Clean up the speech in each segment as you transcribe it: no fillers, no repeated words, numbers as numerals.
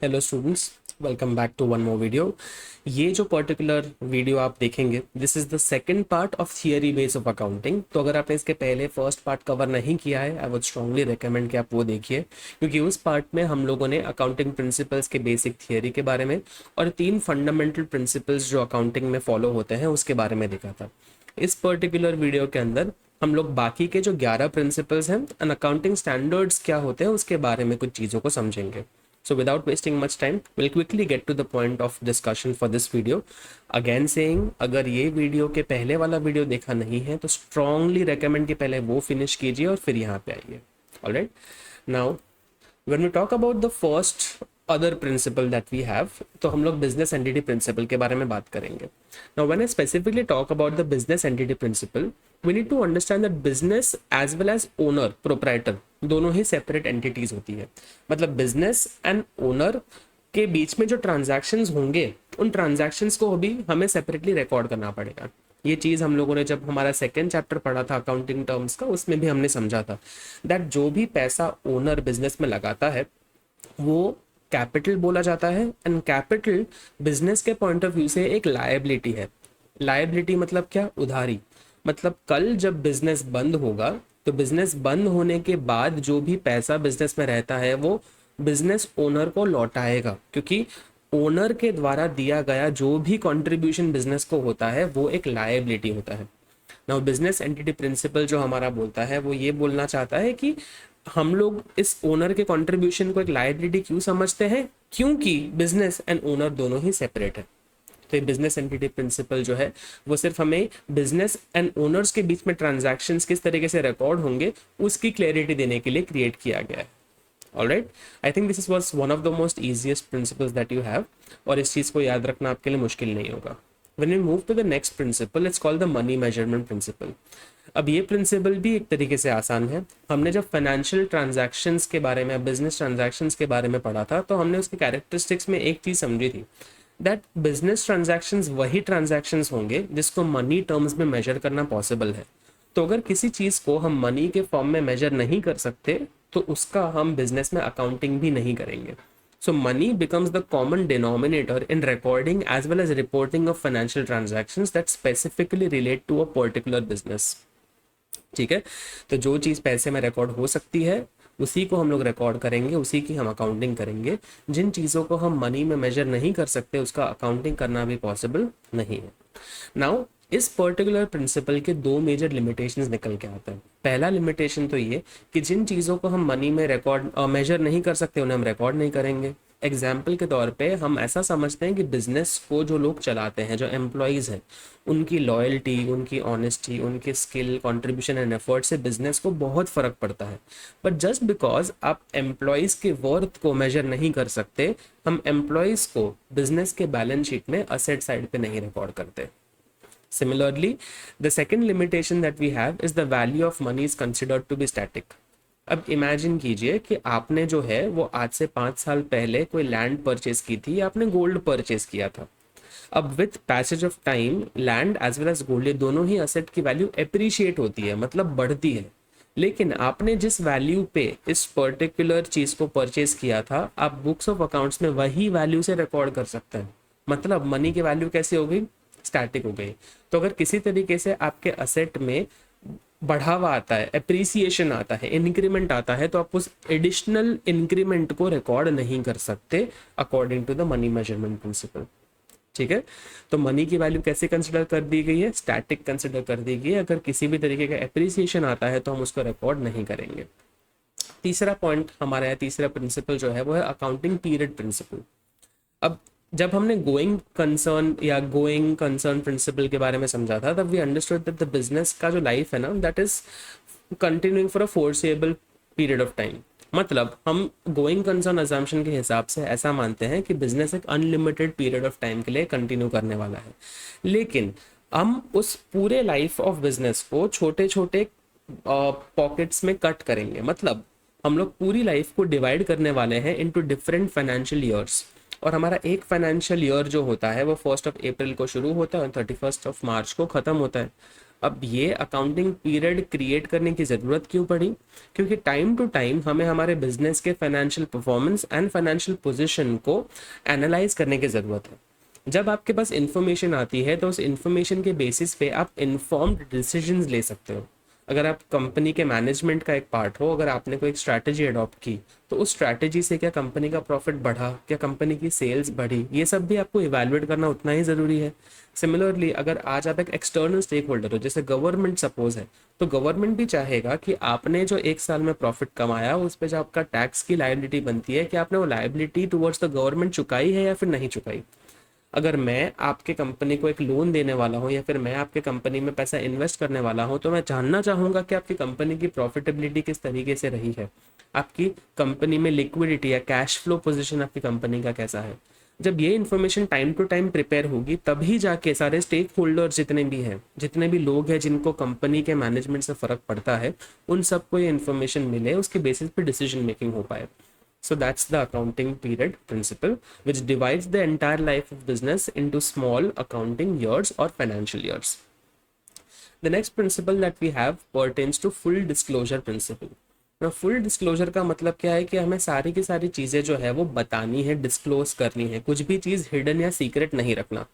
Hello students, welcome back to one more video. ये जो particular video आप देखेंगे, this is the second part of theory base of accounting. तो अगर आपने इसके पहले फर्स्ट पार्ट कवर नहीं किया है, आई वुड स्ट्रांगली रिकमेंड कि आप वो देखिए, क्योंकि उस पार्ट में हम लोगों ने अकाउंटिंग प्रिंसिपल्स के बेसिक थियरी के बारे में और 3 फंडामेंटल प्रिंसिपल्स जो अकाउंटिंग में फॉलो होते हैं उसके बारे में देखा था। इस पर्टिकुलर वीडियो के अंदर हम लोग बाकी के जो 11 प्रिंसिपल्स हैं एंड अकाउंटिंग स्टैंडर्ड्स क्या होते हैं उसके बारे में कुछ चीज़ों को समझेंगे। So without wasting much time, we'll quickly get to the point of discussion for this video. Again saying, अगर ये वीडियो के पहले वाला वीडियो देखा नहीं है तो strongly recommend कि पहले वो finish कीजिए और फिर यहाँ पे आइए। Alright? Now, when we talk about the first other principle that we have, तो हम लोग business entity principle के बारे में बात करेंगे। Now, when I specifically talk about the business entity principle, we need to understand that business as well as owner, proprietor, दोनों ही separate entities होती है। मतलब बिजनेस एंड ओनर के बीच में जो ट्रांजैक्शंस होंगे उन ट्रांजैक्शंस को भी हमें सेपरेटली रिकॉर्ड करना पड़ेगा। ये चीज़ हम लोगों ने जब हमारा सेकेंड चैप्टर पढ़ा था अकाउंटिंग टर्म्स का, उसमें भी हमने समझा था दैट जो भी पैसा ओनर बिजनेस में लगाता है वो कैपिटल बोला जाता है, एंड कैपिटल बिजनेस के पॉइंट ऑफ व्यू से एक लायबिलिटी है। लायबिलिटी मतलब क्या? उधारी। मतलब कल जब बिजनेस बंद होगा तो बिजनेस बंद होने के बाद जो भी पैसा बिजनेस में रहता है वो बिजनेस ओनर को लौटाएगा, क्योंकि ओनर के द्वारा दिया गया जो भी कंट्रीब्यूशन बिजनेस को होता है वो एक लायबिलिटी होता है। नाउ बिजनेस एंटिटी प्रिंसिपल जो हमारा बोलता है वो ये बोलना चाहता है कि हम लोग इस ओनर के कंट्रीब्यूशन को एक लायबिलिटी क्यों समझते हैं? क्योंकि बिजनेस एंड ओनर दोनों ही सेपरेट है। तो बिजनेस एंटिटी प्रिंसिपल जो है वो सिर्फ हमें बिजनेस एंड ओनर्स के बीच में ट्रांजैक्शंस किस तरीके से रिकॉर्ड होंगे उसकी क्लैरिटी देने के लिए क्रिएट किया गया है। Alright, I think this was one of the most easiest principles that you have, और इस चीज़ को याद रखना आपके लिए मुश्किल नहीं होगा। When we move to the next principle, it's called the money measurement principle. अब ये प्रिंसिपल भी एक तरीके से आसान है। हमने जब फाइनेंशियल ट्रांजैक्शंस के बारे में, बिजनेस ट्रांजैक्शंस के बारे में पढ़ा था तो हमने उसके कैरेक्टरिस्टिक्स में एक चीज़ समझी थी दैट बिजनेस ट्रांजैक्शंस वही ट्रांजैक्शंस होंगे जिसको मनी टर्म्स में मेजर करना पॉसिबल है। तो अगर किसी चीज़ को हम मनी के फॉर्म में मेजर नहीं कर सकते तो उसका हम बिजनेस में अकाउंटिंग भी नहीं करेंगे। So money becomes the common denominator in recording as well as reporting of financial transactions that specifically relate to a particular business. ठीक है, तो जो चीज़ पैसे में रिकॉर्ड हो सकती है उसी को हम लोग रिकॉर्ड करेंगे, उसी की हम अकाउंटिंग करेंगे। जिन चीज़ों को हम मनी में मेजर नहीं कर सकते उसका अकाउंटिंग करना भी पॉसिबल नहीं है। नाउ इस पर्टिकुलर प्रिंसिपल के 2 मेजर लिमिटेशंस निकल के आते हैं। पहला लिमिटेशन तो ये कि जिन चीज़ों को हम मनी में रिकॉर्ड मेजर नहीं कर सकते उन्हें हम रिकॉर्ड नहीं करेंगे। एग्जाम्पल के तौर पे हम ऐसा समझते हैं कि बिजनेस को जो लोग चलाते हैं, जो एम्प्लॉयज़ हैं, उनकी लॉयल्टी, उनकी ऑनेस्टी, उनके स्किल, कंट्रीब्यूशन एंड एफर्ट से बिजनेस को बहुत फ़र्क पड़ता है। बट जस्ट बिकॉज आप एम्प्लॉयज़ के वर्थ को मेजर नहीं कर सकते, हम एम्प्लॉयज़ को बिजनेस के बैलेंस शीट में असेट साइड पे नहीं रिकॉर्ड करते। Similarly, the second limitation that we have is the value of money is considered to be static. अब इमेजिन कीजिए कि आपने जो है वो आज से 5 साल पहले कोई लैंड परचेज की थी या आपने गोल्ड परचेज किया था। अब with passage of time land as well as gold, ये दोनों ही असेट की वैल्यू एप्रिशिएट होती है, मतलब बढ़ती है। लेकिन आपने जिस वैल्यू पे इस पर्टिकुलर चीज़ को परचेज किया था आप बुक्स ऑफ अकाउंट्स में वही वैल्यू से रिकॉर्ड कर सकते हैं। मतलब मनी की वैल्यू कैसी हो गई? स्टैटिक हो गई। तो अगर किसी तरीके से आपके असेट में बढ़ावा आता है, एप्रिसिएशन आता है, इंक्रीमेंट आता है, तो आप उस एडिशनल इंक्रीमेंट को रिकॉर्ड नहीं कर सकते according to the money measurement principle. ठीक है, तो मनी की वैल्यू कैसे कंसिडर कर दी गई है? स्टैटिक कंसिडर कर दी गई है। अगर किसी भी तरीके का एप्रिसिएशन आता है तो हम उसको रिकॉर्ड नहीं करेंगे। तीसरा पॉइंट हमारा है, तीसरा प्रिंसिपल जो है वो है अकाउंटिंग पीरियड प्रिंसिपल। अब जब हमने गोइंग कंसर्न या गोइंग कंसर्न प्रिंसिपल के बारे में समझा था तब we understood that the business का जो लाइफ है ना that is continuing for a foreseeable period of time. मतलब हम गोइंग कंसर्न अजम्पशन के हिसाब से ऐसा मानते हैं कि बिजनेस एक अनलिमिटेड पीरियड ऑफ टाइम के लिए कंटिन्यू करने वाला है। लेकिन हम उस पूरे लाइफ ऑफ बिजनेस को छोटे छोटे पॉकेट्स में कट करेंगे। मतलब हम लोग पूरी लाइफ को डिवाइड करने वाले हैं इनटू डिफरेंट फाइनेंशियल ईयर्स, और हमारा एक फाइनेंशियल ईयर जो होता है वो 1 अप्रैल को शुरू होता है और 31 मार्च को ख़त्म होता है। अब ये अकाउंटिंग पीरियड क्रिएट करने की ज़रूरत क्यों पड़ी? क्योंकि टाइम टू टाइम हमें हमारे बिजनेस के financial performance and financial position को एनालाइज करने की ज़रूरत है। जब आपके पास इंफॉर्मेशन आती है तो उस इंफॉर्मेशन के बेसिस पे आप इन्फॉर्म्ड डिसीजंस ले सकते हो। अगर आप कंपनी के मैनेजमेंट का एक पार्ट हो, अगर आपने कोई एक स्ट्रैटेजी अडॉप्ट की, तो उस स्ट्रैटेजी से क्या कंपनी का प्रॉफिट बढ़ा, क्या कंपनी की सेल्स बढ़ी, ये सब भी आपको इवैल्यूएट करना उतना ही ज़रूरी है। सिमिलरली अगर आज आप एक एक्सटर्नल स्टेक होल्डर हो, जैसे गवर्नमेंट सपोज है, तो गवर्नमेंट भी चाहेगा कि आपने जो एक साल में प्रॉफिट कमाया उस पर जो आपका टैक्स की लायबिलिटी बनती है, कि आपने वो लायबिलिटी टुवर्ड्स द गवर्नमेंट चुकाई है या फिर नहीं चुकाई। अगर मैं आपके कंपनी को एक लोन देने वाला हूँ या फिर मैं आपके कंपनी में पैसा इन्वेस्ट करने वाला हूँ, तो मैं जानना चाहूँगा कि आपकी कंपनी की प्रॉफिटेबिलिटी किस तरीके से रही है, आपकी कंपनी में लिक्विडिटी या कैश फ्लो पोजीशन आपकी कंपनी का कैसा है। जब ये information time to time prepare होगी, तभी जाके सारे स्टेक होल्डर जितने भी हैं, जितने भी लोग हैं जिनको कंपनी के मैनेजमेंट से फ़र्क पड़ता है, उन सबको ये इन्फॉर्मेशन मिले, उसके बेसिस पे डिसीजन मेकिंग हो पाए। So that's the accounting period principle, which divides the entire life of business into small accounting years or financial years. The next principle that we have pertains to full disclosure principle. Now full disclosure का मतलब क्या है कि हमें सारी की सारी चीज़ें जो है वो बतानी है, डिस्क्लोज करनी है, कुछ भी चीज़ हिडन या सीक्रेट नहीं रखना।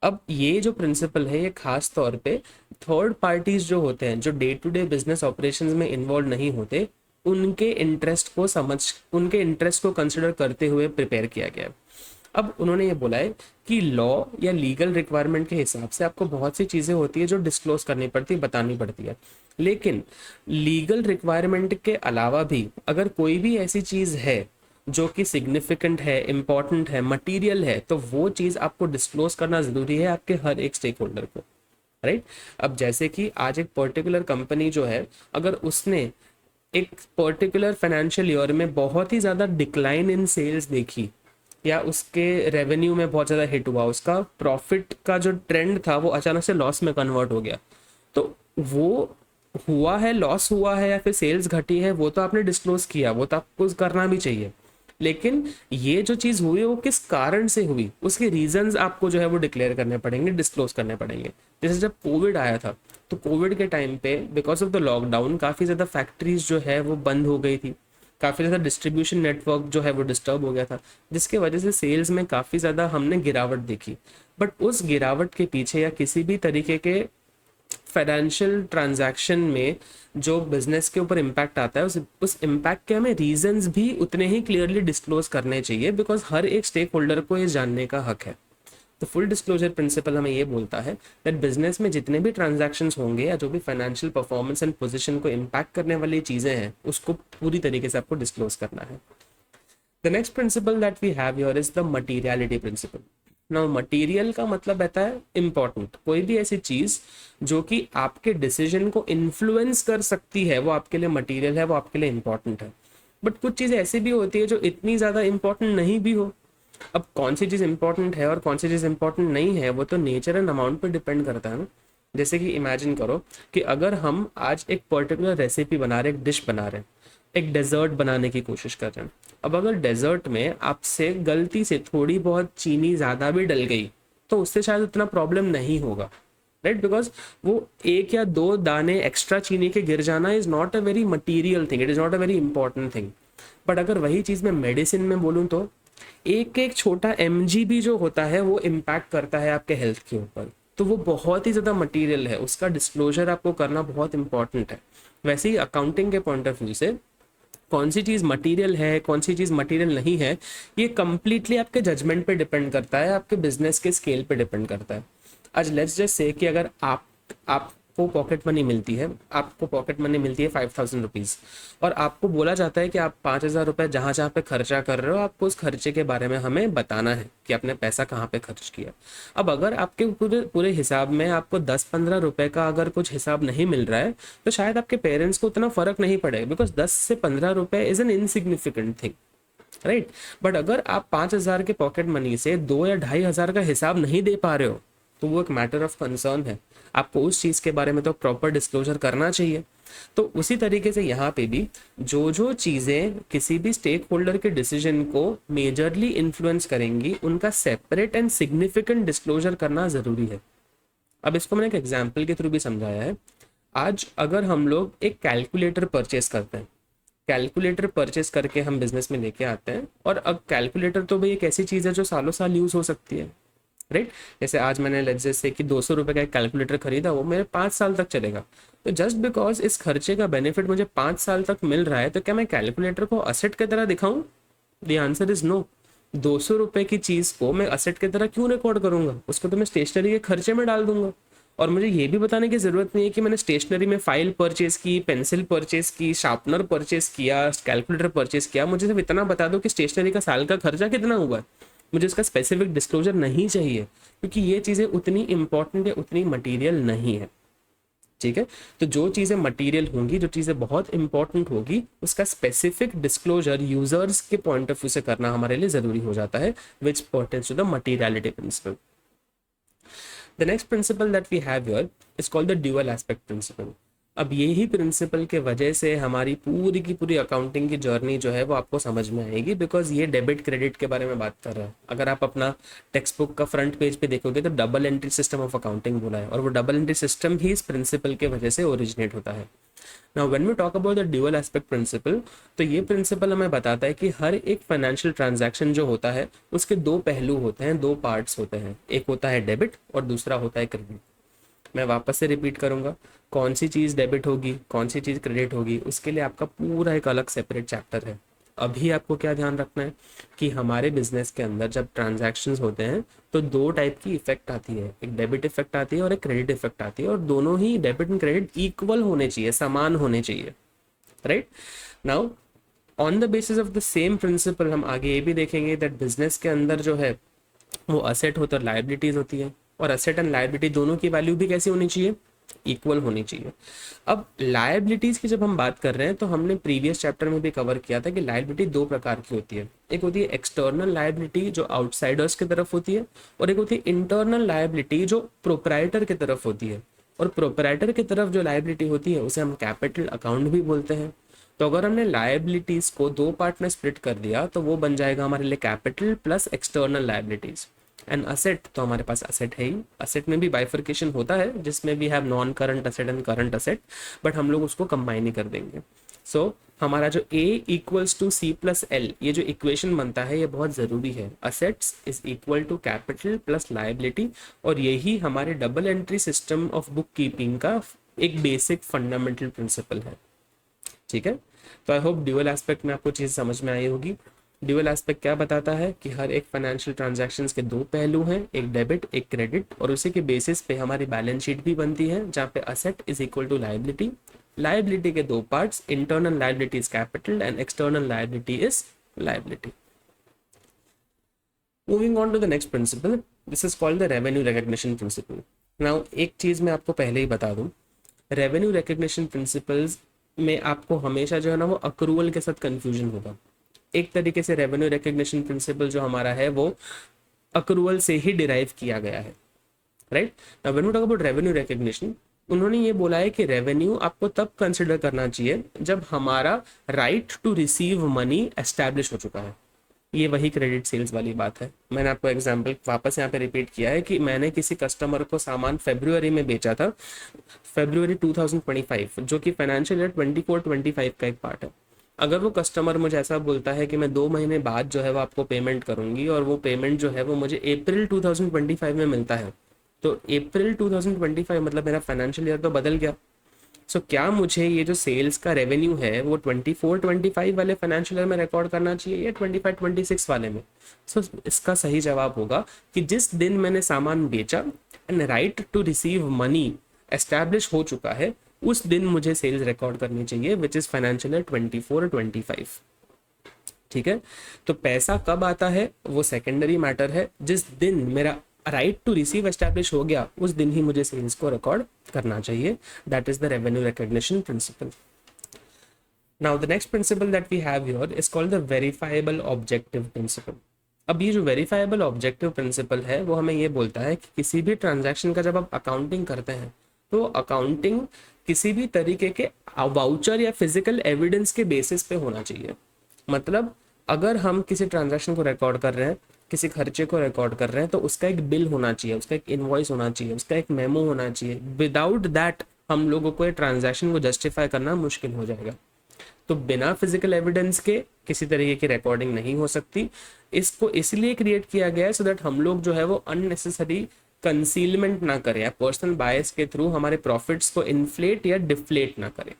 अब ये जो प्रिंसिपल है ये खास तौर पे थर्ड पार्टीज जो होते हैं, जो day to day business operations में इन्वॉल्व नहीं होते, उनके इंटरेस्ट को कंसिडर करते हुए प्रिपेयर किया गया है। अब उन्होंने ये बोला है कि लॉ या लीगल रिक्वायरमेंट के हिसाब से आपको बहुत सी चीज़ें होती है जो डिस्क्लोज करनी पड़ती है, बतानी पड़ती है, लेकिन लीगल रिक्वायरमेंट के अलावा भी अगर कोई भी ऐसी चीज़ है जो कि सिग्निफिकेंट है, इंपॉर्टेंट है, मटीरियल है, तो वो चीज़ आपको डिस्क्लोज करना ज़रूरी है आपके हर एक स्टेक होल्डर को, राइट। अब जैसे कि आज एक पर्टिकुलर कंपनी जो है, अगर उसने एक पर्टिकुलर फाइनेंशियल ईयर में बहुत ही ज़्यादा डिक्लाइन इन सेल्स देखी, या उसके रेवेन्यू में बहुत ज़्यादा हिट हुआ, उसका प्रॉफिट का जो ट्रेंड था वो अचानक से लॉस में कन्वर्ट हो गया, तो वो हुआ है, लॉस हुआ है या फिर सेल्स घटी है, वो तो आपने डिस्क्लोज किया, वो तो आपको करना भी चाहिए। लेकिन ये जो चीज़ हुई वो किस कारण से हुई, उसके रीजंस आपको जो है वो डिक्लेयर करने पड़ेंगे, डिस्क्लोज करने पड़ेंगे। जैसे जब कोविड आया था, तो कोविड के टाइम पे बिकॉज ऑफ द लॉकडाउन काफ़ी ज़्यादा फैक्ट्रीज जो है वो बंद हो गई थी, काफ़ी ज़्यादा डिस्ट्रीब्यूशन नेटवर्क जो है वो डिस्टर्ब हो गया था, जिसके वजह से सेल्स में काफ़ी ज़्यादा हमने गिरावट देखी। बट उस गिरावट के पीछे या किसी भी तरीके के फाइनेंशियल ट्रांजैक्शन में जो बिजनेस के ऊपर इम्पैक्ट आता है, उस इम्पैक्ट के हमें रीजंस भी उतने ही क्लियरली डिस्क्लोज करने चाहिए, बिकॉज हर एक स्टेक होल्डर को ये जानने का हक है। तो फुल डिस्क्लोजर प्रिंसिपल हमें ये बोलता है दैट बिजनेस में जितने भी ट्रांजैक्शंस होंगे या जो भी फाइनेंशियल परफॉर्मेंस एंड पोजीशन को इम्पैक्ट करने वाली चीज़ें हैं, उसको पूरी तरीके से आपको डिस्क्लोज करना है। The next principle that we have here is the materiality principle. Now material का मतलब रहता है इंपॉर्टेंट, कोई भी ऐसी चीज़ जो कि आपके डिसीजन को इन्फ्लुएंस कर सकती है, वो आपके लिए मटीरियल है, वो आपके लिए इंपॉर्टेंट है। बट कुछ चीज़ें ऐसी भी होती है जो इतनी ज़्यादा इंपॉर्टेंट नहीं भी हो। अब कौन सी चीज़ इंपॉर्टेंट है और कौन सी चीज़ इंपॉर्टेंट नहीं है, वो तो नेचर एंड अमाउंट पर डिपेंड करता है ना। जैसे कि इमेजिन करो कि अगर हम आज एक पर्टिकुलर रेसिपी बना रहे, एक डिश बना रहे हैं, एक डेजर्ट बनाने की कोशिश कर रहे हैं। अब अगर डेजर्ट में आपसे गलती से थोड़ी बहुत चीनी ज़्यादा भी डल गई, तो उससे शायद उतना प्रॉब्लम नहीं होगा, राइट, बिकॉज वो एक या दो दाने एक्स्ट्रा चीनी के गिर जाना is not a very material thing, it is not a very important thing. But अगर वही चीज़ मैं मेडिसिन में बोलूँ तो एक एक छोटा mg भी जो होता है वो इम्पैक्ट करता है आपके हेल्थ के ऊपर, तो वो बहुत ही ज़्यादा मटीरियल है, उसका डिस्क्लोजर आपको करना बहुत इंपॉर्टेंट है। वैसे ही अकाउंटिंग के पॉइंट ऑफ व्यू से कौन सी चीज़ मटेरियल है, कौन सी चीज़ मटेरियल नहीं है, ये कम्प्लीटली आपके जजमेंट पे डिपेंड करता है, आपके बिजनेस के स्केल पे डिपेंड करता है। आज लेट्स जस्ट से कि अगर आपको पॉकेट मनी मिलती है, 5,000 रुपीज़, और आपको बोला जाता है कि आप 5,000 रुपये जहाँ जहाँ पे खर्चा कर रहे हो, आपको उस खर्चे के बारे में हमें बताना है कि आपने पैसा कहाँ पे खर्च किया। अब अगर आपके पूरे हिसाब में आपको 10-15 रुपए का अगर कुछ हिसाब नहीं मिल रहा है, तो शायद आपके पेरेंट्स को उतना फर्क नहीं पड़ेगा, बिकॉज 10 से 15 रुपए is an insignificant thing, right. But अगर आप 5,000 के पॉकेट मनी से 2 या 2,500 का हिसाब नहीं दे पा रहे हो, तो वो एक मैटर ऑफ कंसर्न है, आपको उस चीज़ के बारे में तो प्रॉपर डिस्क्लोजर करना चाहिए। तो उसी तरीके से यहाँ पे भी जो चीज़ें किसी भी स्टेक होल्डर के डिसीजन को मेजरली इन्फ्लुएंस करेंगी, उनका सेपरेट एंड सिग्निफिकेंट डिस्क्लोजर करना ज़रूरी है। अब इसको मैंने एक एग्जाम्पल के थ्रू भी समझाया है। आज अगर हम लोग एक कैलकुलेटर परचेस करते हैं, कैलकुलेटर परचेस करके हम बिजनेस में लेके आते हैं, और अब कैलकुलेटर तो भाई एक ऐसी चीज़ है जो सालों साल यूज़ हो सकती है, राइट। जैसे आज मैंने लेट्स से कि 200 रुपये का एक कैलकुलेटर खरीदा, वो मेरे 5 साल तक चलेगा। तो जस्ट बिकॉज इस खर्चे का बेनिफिट मुझे 5 साल तक मिल रहा है, तो क्या मैं कैलकुलेटर को असेट की तरह दिखाऊं? The answer is no. 200 रुपये की चीज़ को मैं असेट की तरह क्यों रिकॉर्ड करूंगा? उसको तो मैं स्टेशनरी के खर्चे में डाल दूंगा। और मुझे ये भी बताने की ज़रूरत नहीं है कि मैंने स्टेशनरी में फाइल परचेज की, पेंसिल परचेज की, शार्पनर परचेज किया, कैलकुलेटर परचेज किया। मुझे सिर्फ इतना बता दो कि स्टेशनरी का साल का खर्चा कितना हुआ है। मुझे इसका स्पेसिफिक डिस्क्लोजर नहीं चाहिए, क्योंकि ये चीज़ें उतनी इंपॉर्टेंट या उतनी मटीरियल नहीं है, ठीक है। तो जो चीज़ें मटेरियल होंगी, जो चीज़ें बहुत इंपॉर्टेंट होगी, उसका स्पेसिफिक डिस्क्लोजर यूजर्स के पॉइंट ऑफ व्यू से करना हमारे लिए ज़रूरी हो जाता है, which pertains to the materiality principle. The next principle that we have here is called the dual aspect principle. अब यही प्रिंसिपल के वजह से हमारी पूरी की पूरी अकाउंटिंग की जर्नी जो है वो आपको समझ में आएगी, बिकॉज ये डेबिट क्रेडिट के बारे में बात कर रहा है। अगर आप अपना टेक्स्ट बुक का फ्रंट पेज पे देखोगे तो double entry system of accounting बोला है, और वो डबल एंट्री सिस्टम ही इस प्रिंसिपल के वजह से ओरिजिनेट होता है। Now when we talk about the dual aspect principle, तो ये प्रिंसिपल हमें बताता है कि हर एक फाइनेंशियल ट्रांजैक्शन जो होता है उसके दो पहलू होते हैं, दो पार्ट्स होते हैं। एक होता है डेबिट और दूसरा होता है क्रेडिट। मैं वापस से रिपीट करूंगा, कौन सी चीज़ डेबिट होगी, कौन सी चीज़ क्रेडिट होगी, उसके लिए आपका पूरा एक अलग सेपरेट चैप्टर है। अभी आपको क्या ध्यान रखना है कि हमारे बिजनेस के अंदर जब ट्रांजैक्शंस होते हैं तो दो टाइप की इफेक्ट आती है, एक डेबिट इफेक्ट आती है और एक क्रेडिट इफेक्ट आती है, और दोनों ही डेबिट एंड क्रेडिट इक्वल होने चाहिए, समान होने चाहिए, right. Now on the basis of the same principle हम आगे ये भी देखेंगे दैट बिजनेस के अंदर जो है वो असेट होता है, लायबिलिटीज होती है, और असेट एंड लायबिलिटी दोनों की वैल्यू भी कैसी होनी चाहिए? इक्वल होनी चाहिए। अब लायबिलिटीज की जब हम बात कर रहे हैं तो हमने प्रीवियस चैप्टर में भी कवर किया था कि लायबिलिटी दो प्रकार की होती है। एक होती है एक्सटर्नल लायबिलिटी जो आउटसाइडर्स की तरफ होती है, और एक होती है इंटरनल लायबिलिटी जो प्रोप्राइटर की तरफ होती है। और प्रोप्राइटर की तरफ जो लायबिलिटी होती है उसे हम कैपिटल अकाउंट भी बोलते हैं। तो अगर हमने लायबिलिटीज को दो पार्ट में स्प्लिट कर दिया तो वो बन जाएगा हमारे लिए capital plus external liabilities. And asset, तो हमारे पास असेट है ही। असेट में भी बाइफर्केशन होता है जिसमें भी have non current asset and current asset, but हम लोग उसको कंबाइन ही कर देंगे। सो हमारा जो A equals to C plus L, ये जो इक्वेशन बनता है ये बहुत ज़रूरी है। Assets is equal to capital plus liability, और यही हमारे double entry system of book keeping का एक बेसिक फंडामेंटल प्रिंसिपल है, ठीक है। तो आई होप ड्यूअल एस्पेक्ट में आपको चीज़ समझ में आई होगी। ड्यूअल एस्पेक्ट क्या बताता है कि हर एक फाइनेंशियल ट्रांजैक्शंस के दो पहलू हैं, एक डेबिट एक क्रेडिट, और उसी के बेसिस पे हमारी बैलेंस शीट भी बनती है जहाँ पे asset is equal to liability. Liability के दो parts, internal liability is capital and external liability is liability. Moving on to the next principle, this is called the revenue recognition principle. Now एक चीज़ मैं आपको पहले ही बता दूं, रेवेन्यू रिकग्निशन प्रिंसिपल्स में आपको हमेशा जो है ना वो अक्रूवल के साथ कंफ्यूजन होगा। एक तरीके से रेवेन्यू रिकग्निशन प्रिंसिपल जो हमारा है वो अक्रूवल से ही डिराइव किया गया है, right. Now when we talk about revenue recognition, उन्होंने ये बोला है कि रेवेन्यू आपको तब कंसिडर करना चाहिए जब हमारा right to receive money establish हो चुका है। ये वही क्रेडिट सेल्स वाली बात है। मैंने आपको एग्जांपल वापस यहाँ पे रिपीट किया है कि मैंने किसी कस्टमर को सामान फरवरी में बेचा था, फरवरी 2025, जो कि फाइनेंशियल ईयर 24-25 का एक पार्ट है। अगर वो कस्टमर मुझे ऐसा बोलता है कि मैं 2 महीने बाद जो है वो आपको पेमेंट करूंगी, और वो पेमेंट जो है वो मुझे अप्रैल 2025 में मिलता है, तो अप्रैल 2025 मतलब मेरा फाइनेंशियल ईयर तो बदल गया। सो क्या मुझे ये जो सेल्स का रेवेन्यू है वो 24-25 वाले फाइनेंशियल ईयर में रिकॉर्ड करना चाहिए या 25-26 वाले में? सो इसका सही जवाब होगा कि जिस दिन मैंने सामान बेचा and right to receive money establish हो चुका है, उस दिन मुझे सेल्स रिकॉर्ड करनी चाहिए, विच इज फाइनेंशियल ईयर 24-25, ठीक है। तो पैसा कब आता है वो सेकेंडरी मैटर है, जिस दिन मेरा राइट टू रिसीव एस्टैब्लिश हो गया उस दिन ही मुझे सेल्स को रिकॉर्ड करना चाहिए। That is the revenue recognition principle. Now the next principle that we have here is called the verifiable objective principle. अब ये जो वेरीफाइबल ऑब्जेक्टिव प्रिंसिपल है वो हमें ये बोलता है कि किसी भी ट्रांजैक्शन का जब आप अकाउंटिंग करते हैं तो अकाउंटिंग किसी भी तरीके के वाउचर या फिजिकल एविडेंस के बेसिस पे होना चाहिए। मतलब अगर हम किसी ट्रांजैक्शन को रिकॉर्ड कर रहे हैं किसी खर्चे को रिकॉर्ड कर रहे हैं तो उसका एक बिल होना चाहिए, उसका एक इनवॉइस होना चाहिए, उसका एक मेमो होना चाहिए। विदाउट दैट हम लोगों को ये ट्रांजैक्शन को जस्टिफाई करना मुश्किल हो जाएगा। तो बिना फिजिकल एविडेंस के किसी तरीके की रिकॉर्डिंग नहीं हो सकती। इसको इसलिए क्रिएट किया गया है सो दैट हम लोग जो है वो अननेसेसरी कंसीलमेंट ना करें या पर्सनल बायस के थ्रू हमारे प्रॉफिट्स को इन्फ्लेट या डिफ्लेट ना करें।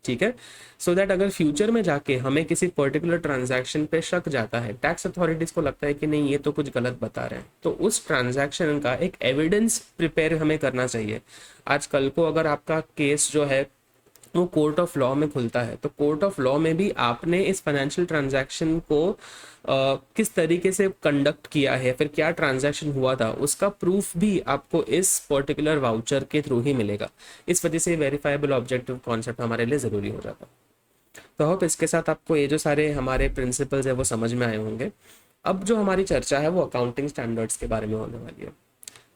ठीक है, सो दैट अगर फ्यूचर में जाके हमें किसी पर्टिकुलर ट्रांजैक्शन पे शक जाता है, टैक्स अथॉरिटीज को लगता है कि नहीं ये तो कुछ गलत बता रहे हैं, तो उस ट्रांजैक्शन का एक एविडेंस प्रिपेयर हमें करना चाहिए। आज कल को अगर आपका केस जो है वो कोर्ट ऑफ लॉ में खुलता है, तो कोर्ट ऑफ लॉ में भी आपने इस फाइनेंशियल ट्रांजैक्शन को किस तरीके से कंडक्ट किया है, फिर क्या ट्रांजैक्शन हुआ था, उसका प्रूफ भी आपको इस पर्टिकुलर वाउचर के थ्रू ही मिलेगा। इस वजह से वेरीफाइबल ऑब्जेक्टिव कॉन्सेप्ट हमारे लिए ज़रूरी हो जाता है। तो होप इसके साथ आपको ये जो सारे हमारे प्रिंसिपल्स है वो समझ में आए होंगे। अब जो हमारी चर्चा है वो अकाउंटिंग स्टैंडर्ड्स के बारे में होने वाली है।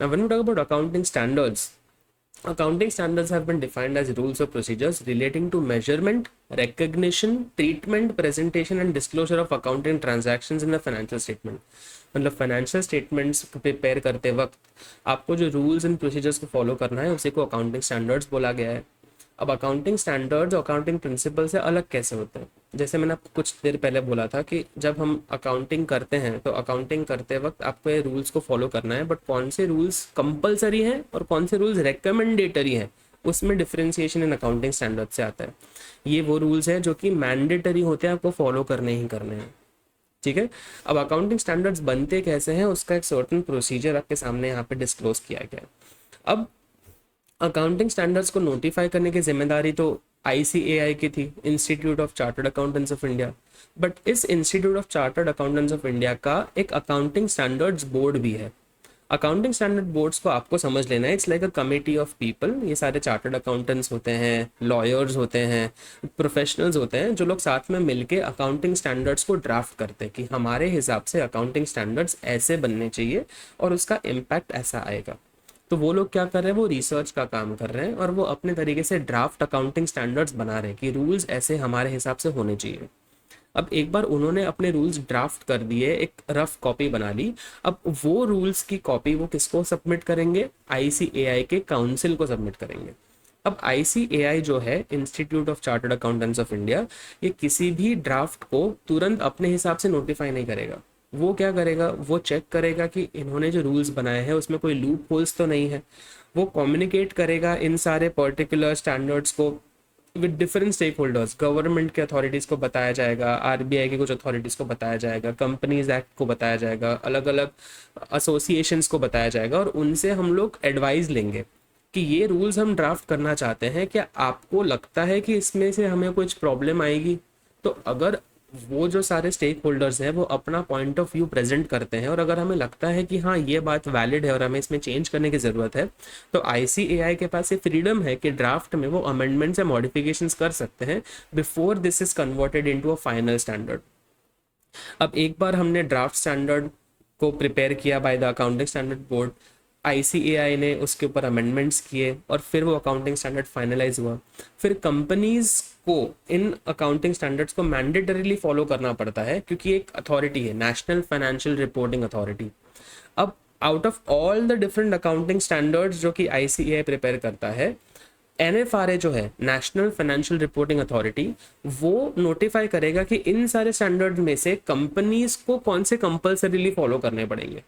Now when we talk about accounting standards, accounting standards have been defined as rules or procedures relating to measurement, recognition, treatment, presentation and disclosure of accounting transactions in the financial statement। मतलब financial statements prepare करते वक्त आपको जो rules and procedures को follow करना है उसी को अकाउंटिंग स्टैंडर्ड्स बोला गया है। अब अकाउंटिंग स्टैंडर्ड्स अकाउंटिंग प्रिंसिपल से अलग कैसे होते हैं? जैसे मैंने आपको कुछ देर पहले बोला था कि जब हम अकाउंटिंग करते हैं तो अकाउंटिंग करते वक्त आपको ये रूल्स को फॉलो करना है, बट कौन से रूल्स कंपलसरी हैं और कौन से रूल्स रिकमेंडेटरी हैं उसमें डिफरेंशिएशन इन अकाउंटिंग स्टैंडर्ड से आता है। ये वो रूल्स हैं जो कि मैंडेटरी होते हैं, आपको फॉलो करने ही करने हैं। ठीक है, अब अकाउंटिंग स्टैंडर्ड्स बनते कैसे हैं उसका एक सर्टेन प्रोसीजर आपके सामने यहाँ पे डिस्क्लोज किया गया है। अब अकाउंटिंग स्टैंडर्ड्स को नोटिफाई करने की जिम्मेदारी तो ICAI की थी, institute of chartered accountants of India. But इस institute of chartered accountants of India का एक अकाउंटिंग स्टैंडर्ड्स बोर्ड भी है। अकाउंटिंग स्टैंडर्ड बोर्ड्स को आपको समझ लेना है, it's like a committee of people. ये सारे चार्टर्ड अकाउंटेंट्स होते हैं, लॉयर्स होते हैं, प्रोफेशनल्स होते हैं, जो लोग साथ में मिलके अकाउंटिंग स्टैंडर्ड्स को ड्राफ्ट करते हैं कि हमारे हिसाब से अकाउंटिंग स्टैंडर्ड्स ऐसे बनने चाहिए और उसका इम्पैक्ट ऐसा आएगा। तो वो लोग क्या कर रहे हैं, वो रिसर्च का काम कर रहे हैं और वो अपने तरीके से ड्राफ्ट अकाउंटिंग स्टैंडर्ड्स बना रहे हैं कि रूल्स ऐसे हमारे हिसाब से होने चाहिए। अब एक बार उन्होंने अपने रूल्स ड्राफ्ट कर दिए, एक रफ कॉपी बना ली, अब वो रूल्स की कॉपी वो किसको सबमिट करेंगे? ICAI के काउंसिल को सबमिट करेंगे। अब ICAI जो है, institute of chartered accountants of India, ये किसी भी ड्राफ्ट को तुरंत अपने हिसाब से नोटिफाई नहीं करेगा। वो क्या करेगा, वो चेक करेगा कि इन्होंने जो रूल्स बनाए हैं उसमें कोई लूप होल्स तो नहीं है। वो कम्युनिकेट करेगा इन सारे पर्टिकुलर स्टैंडर्ड्स को with different stake holders. Government के अथॉरिटीज़ को बताया जाएगा, RBI के कुछ अथॉरिटीज़ को बताया जाएगा, कंपनीज एक्ट को बताया जाएगा, अलग अलग एसोसिएशंस को बताया जाएगा और उनसे हम लोग एडवाइस लेंगे कि ये रूल्स हम ड्राफ्ट करना चाहते हैं, क्या आपको लगता है कि इसमें से हमें कुछ प्रॉब्लम आएगी? तो अगर वो जो सारे स्टेक होल्डर्स हैं वो अपना पॉइंट ऑफ व्यू प्रेजेंट करते हैं और अगर हमें लगता है कि हाँ ये बात वैलिड है और हमें इसमें चेंज करने की ज़रूरत है, तो ICAI के पास ये फ्रीडम है कि ड्राफ्ट में वो अमेंडमेंट्स या मॉडिफिकेशंस कर सकते हैं before this is converted into a final standard. अब एक बार हमने ड्राफ्ट स्टैंडर्ड को प्रिपेयर किया by the accounting standard board, ICAI ने उसके ऊपर अमेंडमेंट्स किए और फिर वो अकाउंटिंग स्टैंडर्ड फाइनलाइज हुआ। फिर कंपनीज को इन अकाउंटिंग स्टैंडर्ड्स को मैंडेटरीली फॉलो करना पड़ता है क्योंकि एक अथॉरिटी है, नेशनल फाइनेंशियल रिपोर्टिंग अथॉरिटी। अब out of all the different accounting standards जो कि ICAI प्रिपेयर करता है, NFRA जो है, नेशनल फाइनेंशियल रिपोर्टिंग अथॉरिटी, वो नोटिफाई करेगा कि इन सारे स्टैंडर्ड में से कंपनीज को कौन से कंपल्सरीली फॉलो करने पड़ेंगे।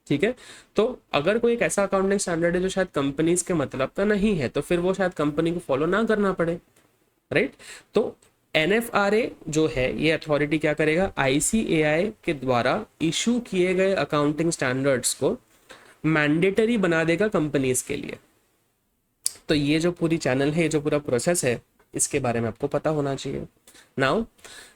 ठीक है, तो अगर कोई एक ऐसा अकाउंटिंग स्टैंडर्ड है जो शायद कंपनीज के मतलब का नहीं है तो फिर वो शायद कंपनी को फॉलो ना करना पड़े, राइट। तो NFRA जो है ये अथॉरिटी क्या करेगा, ICAI के द्वारा इशू किए गए अकाउंटिंग स्टैंडर्ड्स को मैंडेटरी बना देगा कंपनीज के लिए। तो ये जो पूरी चैनल है, ये जो पूरा प्रोसेस है, इसके बारे में आपको पता होना चाहिए। नाउ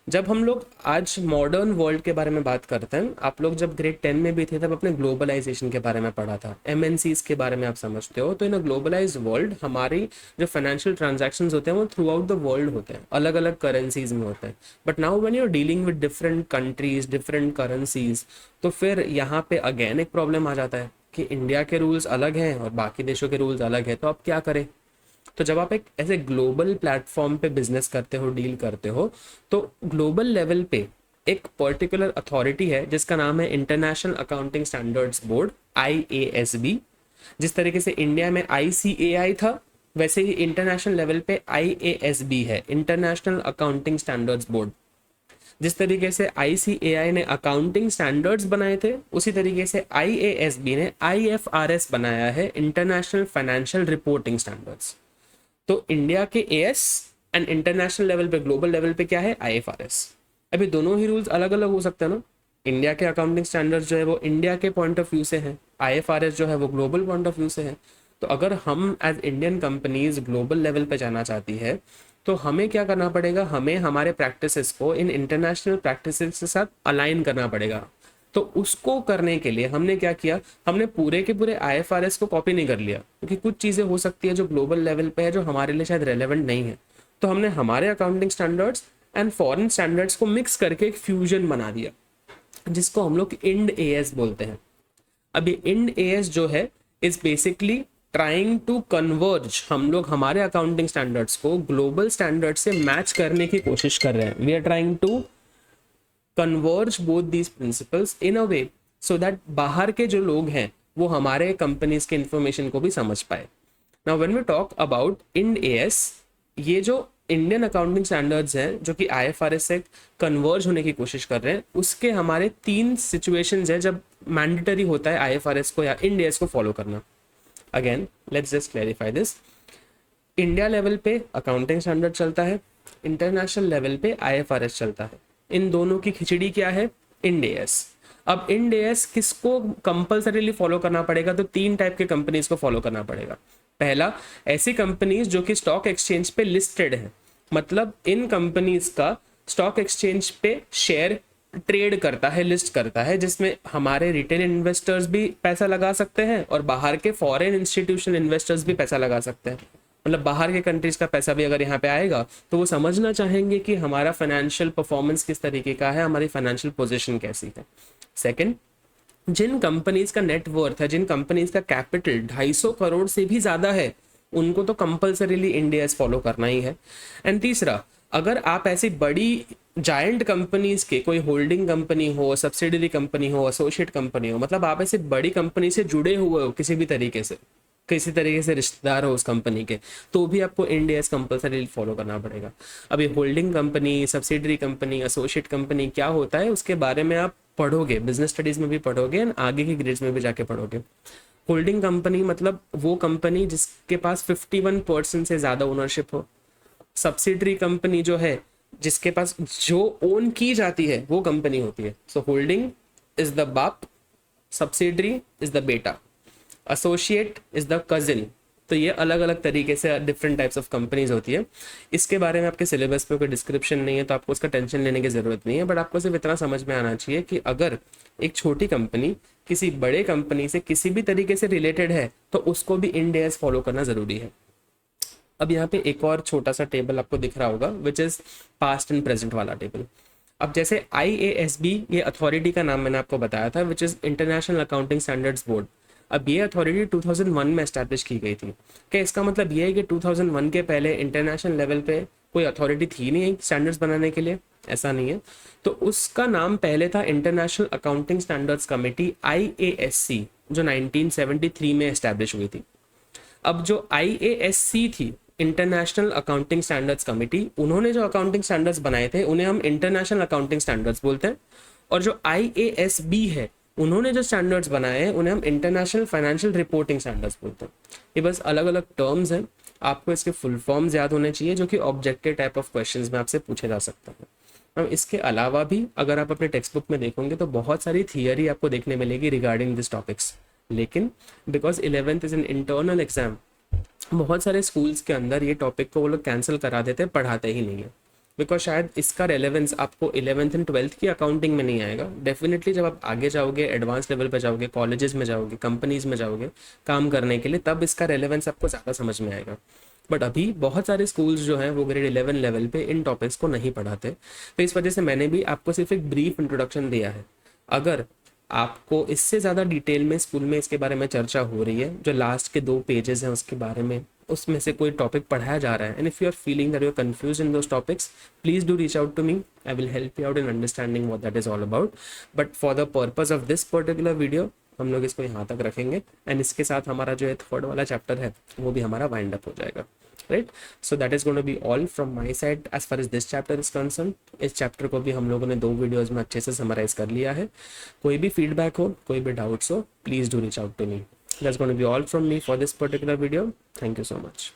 जब हम लोग आज मॉडर्न वर्ल्ड के बारे में बात करते हैं, आप लोग जब ग्रेड 10 में भी थे तब अपने ग्लोबलाइजेशन के बारे में पढ़ा था, MNCs के बारे में आप समझते हो। तो इन अ ग्लोबलाइज्ड वर्ल्ड हमारी जो फाइनेंशियल ट्रांजैक्शंस होते हैं वो थ्रू आउट द वर्ल्ड होते हैं, अलग अलग करेंसीज में होते हैं। But now when you are dealing with different countries, different currencies, तो फिर यहाँ पे अगेन एक प्रॉब्लम आ जाता है कि इंडिया के रूल्स अलग हैं और बाकी देशों के रूल्स अलग हैं, तो आप क्या करें? तो जब आप एक ऐसे ग्लोबल प्लेटफॉर्म पे बिजनेस करते हो, डील करते हो, तो ग्लोबल लेवल पे एक पर्टिकुलर अथॉरिटी है जिसका नाम है international accounting standards board, IASB। जिस तरीके से इंडिया में ICAI था, वैसे ही इंटरनेशनल लेवल पे IASB है, इंटरनेशनल अकाउंटिंग स्टैंडर्ड्स बोर्ड। जिस तरीके से ICAI ने अकाउंटिंग स्टैंडर्ड्स बनाए थे, उसी तरीके से IASB ने IFRS बनाया है, इंटरनेशनल फाइनेंशियल रिपोर्टिंग स्टैंडर्ड्स। तो इंडिया के AS एंड इंटरनेशनल लेवल पे, ग्लोबल लेवल पे क्या है, IFRS। अभी दोनों ही रूल्स अलग अलग हो सकते हैं ना। इंडिया के अकाउंटिंग स्टैंडर्ड्स जो है वो इंडिया के पॉइंट ऑफ व्यू से है, IFRS जो है वो ग्लोबल पॉइंट ऑफ व्यू से है। तो अगर हम as Indian companies global level पे जाना चाहती है तो हमें क्या करना पड़ेगा, हमें हमारे प्रैक्टिसेस को इन इंटरनेशनल प्रैक्टिसेस के साथ अलाइन करना पड़ेगा। तो उसको करने के लिए हमने क्या किया, हमने पूरे के पूरे IFRS को कॉपी नहीं कर लिया, क्योंकि कुछ चीज़ें हो सकती है जो ग्लोबल लेवल पे है जो हमारे लिए शायद रेलेवेंट नहीं है। तो हमने हमारे accounting standards and foreign standards को मिक्स करके एक फ्यूजन बना दिया, जिसको हम लोग इंड AS बोलते हैं। अभी इंड AS जो है is basically trying to converge, हम लोग हमारे अकाउंटिंग स्टैंडर्ड्स को ग्लोबल स्टैंडर्ड से मैच करने की कोशिश कर रहे हैं। We are trying to converge both these principles in a way so that बाहर के जो लोग हैं वो हमारे कंपनीज के इंफॉर्मेशन को भी समझ पाए। Now when we talk about Ind AS, ये जो इंडियन अकाउंटिंग स्टैंडर्ड्स हैं जो कि IFRS से कन्वर्ज होने की कोशिश कर रहे हैं, उसके हमारे 3 सिचुएशंस हैं जब मैंडेटरी होता है IFRS को या इंड AS को फॉलो करना। Again let's just clarify this. India level पे अकाउंटिंग स्टैंडर्ड चलता है, इंटरनेशनल लेवल पे IFRS चलता है। इन दोनों की खिचड़ी क्या है, इंड AS। अब इंड AS किसको कंपल्सरीली फॉलो करना पड़ेगा, तो 3 टाइप के कंपनीज को फॉलो करना पड़ेगा। पहला, ऐसी कंपनीज जो कि स्टॉक एक्सचेंज पे लिस्टेड है, मतलब इन कंपनीज का स्टॉक एक्सचेंज पे शेयर ट्रेड करता है, लिस्ट करता है, जिसमें हमारे रिटेल इन्वेस्टर्स भी पैसा लगा सकते हैं और बाहर के फॉरेन इंस्टीट्यूशनल इन्वेस्टर्स भी पैसा लगा सकते हैं। मतलब बाहर के कंट्रीज का पैसा भी अगर यहाँ पे आएगा तो वो समझना चाहेंगे कि हमारा फाइनेंशियल परफॉर्मेंस किस तरीके का है, हमारी फाइनेंशियल पोजीशन कैसी है। सेकंड, जिन कंपनीज का नेटवर्थ है, जिन कंपनीज का कैपिटल 250 करोड़ से भी ज्यादा है, उनको तो कंपल्सरीली इंड AS फॉलो करना ही है। एंड तीसरा, अगर आप ऐसी बड़ी जायंट कंपनीज के, कोई होल्डिंग कंपनी हो, सब्सिडरी कंपनी हो, एसोसिएट कंपनी हो, मतलब आप ऐसी बड़ी कंपनी से जुड़े हुए हो किसी भी तरीके से, किसी तरीके से रिश्तेदार हो उस कंपनी के, तो भी आपको इंड AS कंपल्सरी फॉलो करना पड़ेगा। अभी holding company, subsidiary company, associate company क्या होता है उसके बारे में आप पढ़ोगे, बिजनेस स्टडीज में भी पढ़ोगे एंड आगे की ग्रेड्स में भी जाके पढ़ोगे। होल्डिंग कंपनी मतलब वो कंपनी जिसके पास 51% से ज्यादा ओनरशिप हो। सब्सिडरी कंपनी जो है, जिसके पास जो ओन की जाती है वो कंपनी होती है। सो होल्डिंग इज द बाप, सब्सिडरी इज द बेटा, एसोसिएट इज द कजिन। तो ये अलग अलग तरीके से डिफरेंट टाइप्स ऑफ कंपनीज होती है। इसके बारे में आपके सिलेबस पे कोई डिस्क्रिप्शन नहीं है तो आपको उसका टेंशन लेने की जरूरत नहीं है, बट आपको सिर्फ इतना समझ में आना चाहिए कि अगर एक छोटी कंपनी किसी बड़े कंपनी से किसी भी तरीके से रिलेटेड है तो उसको भी इंड AS फॉलो करना जरूरी है। अब यहाँ पे एक और छोटा सा टेबल आपको दिख रहा होगा which is past and present वाला टेबल। अब जैसे IASB, ये अथॉरिटी का नाम मैंने आपको बताया था, which is international accounting standards board. अब ये अथॉरिटी 2001 में एस्टैब्लिश की गई थी। क्या इसका मतलब ये है कि 2001 के पहले इंटरनेशनल लेवल पे कोई अथॉरिटी थी नहीं स्टैंडर्ड्स बनाने के लिए? ऐसा नहीं है। तो उसका नाम पहले था international accounting standards committee, IASC, जो 1973 में एस्टैब्लिश हुई थी। अब जो IASC थी, इंटरनेशनल अकाउंटिंग स्टैंडर्ड्स कमेटी, उन्होंने जो अकाउंटिंग स्टैंडर्ड्स बनाए थे उन्हें हम इंटरनेशनल अकाउंटिंग स्टैंडर्ड्स बोलते हैं। और जो IASB है, उन्होंने जो स्टैंडर्ड्स बनाए हैं उन्हें हम इंटरनेशनल फाइनेंशियल रिपोर्टिंग स्टैंडर्ड्स बोलते हैं। ये बस अलग अलग टर्म्स हैं, आपको इसके फुल फॉर्म्स याद होने चाहिए जो कि ऑब्जेक्टिव टाइप ऑफ क्वेश्चंस में आपसे पूछे जा सकते हैं। अब इसके अलावा भी अगर आप अपने टेक्स्ट बुक में देखोगे तो बहुत सारी थियरी आपको देखने मिलेगी रिगार्डिंग दिस टॉपिक्स, लेकिन because 11th is an internal exam, बहुत सारे स्कूल्स के अंदर ये टॉपिक को वो लोग कैंसिल करा देते हैं, पढ़ाते ही नहीं है। बिकॉज शायद इसका रेलेवेंस आपको 11th एंड 12th की अकाउंटिंग में नहीं आएगा। डेफिनेटली जब आप आगे जाओगे, एडवांस लेवल पे जाओगे, कॉलेजेस में जाओगे, कंपनीज में जाओगे काम करने के लिए, तब इसका रेलेवेंस आपको ज़्यादा समझ में आएगा। बट अभी बहुत सारे स्कूल्स जो हैं वो ग्रेड 11 लेवल पे इन टॉपिक्स को नहीं पढ़ाते। तो इस वजह से मैंने भी आपको सिर्फ एक ब्रीफ इंट्रोडक्शन दिया है। अगर आपको इससे ज़्यादा डिटेल में स्कूल में इसके बारे में चर्चा हो रही है, जो लास्ट के 2 पेजेस हैं उसके बारे में, उसमें से कोई टॉपिक पढ़ाया जा रहा है, and if you are feeling that you are confuse in those topics, please do reach out to me. I will help you out in understanding what that is all about. But for the purpose of this particular video, हम लोग इसको यहाँ तक रखेंगे and इसके साथ हमारा जो है थर्ड वाला चैप्टर है वो भी हमारा वाइंड अप हो जाएगा, right. So that is going to be all from my side as far as this chapter is concern. इस चैप्टर को भी हम लोगों ने 2 वीडियोस में अच्छे से समराइज कर लिया है. कोई भी फीडबैक हो, कोई भी डाउट्स हो, please do reach out to me. That's going to be all from me for this particular video. Thank you so much.